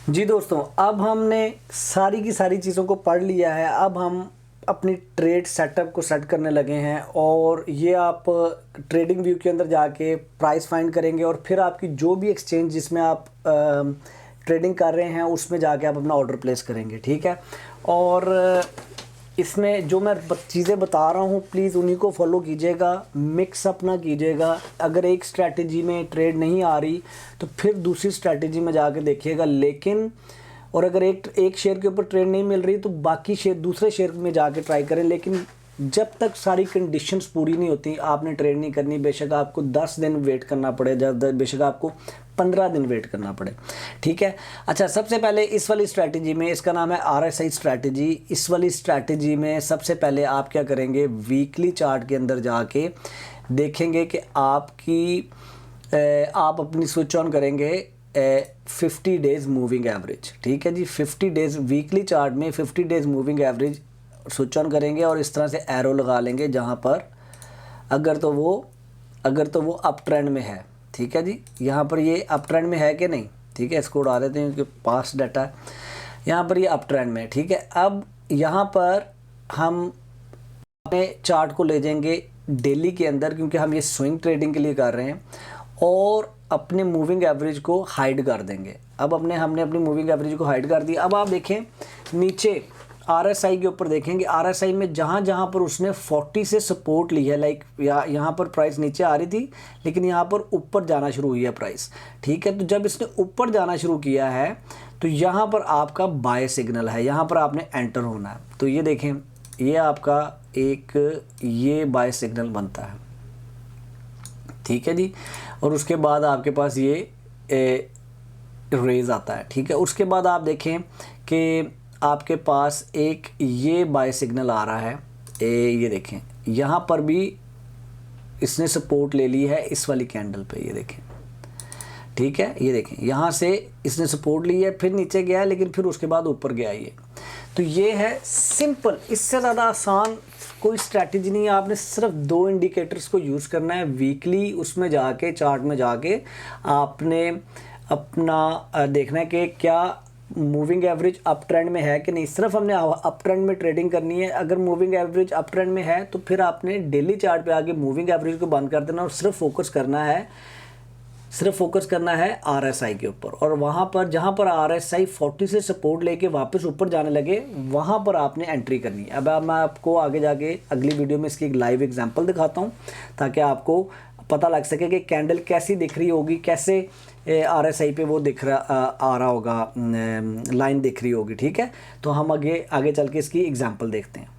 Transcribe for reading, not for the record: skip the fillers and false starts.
जी दोस्तों, अब हमने सारी की सारी चीज़ों को पढ़ लिया है। अब हम अपनी ट्रेड सेटअप को सेट करने लगे हैं और ये आप ट्रेडिंग व्यू के अंदर जाके प्राइस फाइंड करेंगे और फिर आपकी जो भी एक्सचेंज जिसमें आप ट्रेडिंग कर रहे हैं उसमें जाके आप अपना ऑर्डर प्लेस करेंगे, ठीक है। और इसमें जो मैं चीज़ें बता रहा हूँ प्लीज़ उन्हीं को फॉलो कीजिएगा, मिक्स अप ना कीजिएगा। अगर एक स्ट्रैटेजी में ट्रेड नहीं आ रही तो फिर दूसरी स्ट्रैटेजी में जाके देखिएगा, लेकिन और अगर एक शेयर के ऊपर ट्रेड नहीं मिल रही तो बाकी शेयर दूसरे शेयर में जाके ट्राई करें। लेकिन जब तक सारी कंडीशंस पूरी नहीं होती आपने ट्रेड नहीं करनी। बेशक आपको 10 दिन वेट करना पड़े, बेशक आपको 15 दिन वेट करना पड़े, ठीक है। अच्छा, सबसे पहले इस वाली स्ट्रैटेजी में, इसका नाम है RSI स्ट्रैटेजी। इस वाली स्ट्रैटेजी में सबसे पहले आप क्या करेंगे, वीकली चार्ट के अंदर जाके देखेंगे कि आप अपनी स्विच ऑन करेंगे 50 डेज़ मूविंग एवरेज, ठीक है जी। 50 डेज़ वीकली चार्ट में 50 days moving average switch on करेंगे और इस तरह से एरो लगा लेंगे जहाँ पर अगर तो वो अप ट्रेंड में है, ठीक है जी। यहाँ पर ये अप ट्रेंड में है कि नहीं, ठीक है। इसको उड़ा देते हैं क्योंकि पास डाटा है। यहाँ पर ये अप ट्रेंड में, ठीक है। अब यहाँ पर हम अपने चार्ट को ले जाएंगे डेली के अंदर, क्योंकि हम ये स्विंग ट्रेडिंग के लिए कर रहे हैं, और अपने मूविंग एवरेज को हाइड कर देंगे। अब हमने अपनी मूविंग एवरेज को हाइड कर दिया। अब आप देखें नीचे RSI के ऊपर देखेंगे, RSI में जहाँ पर उसने 40 से सपोर्ट ली है, लाइक यहाँ पर प्राइस नीचे आ रही थी लेकिन यहाँ पर ऊपर जाना शुरू हुई है प्राइस, ठीक है। तो जब इसने ऊपर जाना शुरू किया है तो यहाँ पर आपका बाय सिग्नल है, यहाँ पर आपने एंटर होना है। तो ये देखें, ये आपका ये बाय सिग्नल बनता है, ठीक है जी। और उसके बाद आपके पास ये रेज आता है, ठीक है। उसके बाद आप देखें कि आपके पास एक ये बाय सिग्नल आ रहा है, ये देखें यहाँ पर भी इसने सपोर्ट ले ली है इस वाली कैंडल पे, ये देखें, ठीक है। ये देखें यहाँ से इसने सपोर्ट ली है, फिर नीचे गया लेकिन फिर उसके बाद ऊपर गया ये। तो ये है सिंपल, इससे ज़्यादा आसान कोई स्ट्रैटेजी नहीं है। आपने सिर्फ 2 इंडिकेटर्स को यूज़ करना है वीकली, उसमें जाके चार्ट में जाके आपने अपना देखना है कि क्या मूविंग एवरेज अप ट्रेंड में है कि नहीं। सिर्फ हमने अप ट्रेंड में ट्रेडिंग करनी है। अगर मूविंग एवरेज अप ट्रेंड में है तो फिर आपने डेली चार्ट पे आके मूविंग एवरेज को बंद कर देना और सिर्फ फोकस करना है RSI के ऊपर। और वहाँ पर जहाँ पर RSI 40 से सपोर्ट लेके वापस ऊपर जाने लगे वहाँ पर आपने एंट्री करनी है। अब मैं आपको आगे जाके अगली वीडियो में इसकी एक लाइव एग्जांपल दिखाता हूँ ताकि आपको पता लग सके कि कैंडल कैसी दिख रही होगी, कैसे RSI पे वो आ रहा होगा, लाइन दिख रही होगी, ठीक है। तो हम आगे चल के इसकी एग्जांपल देखते हैं।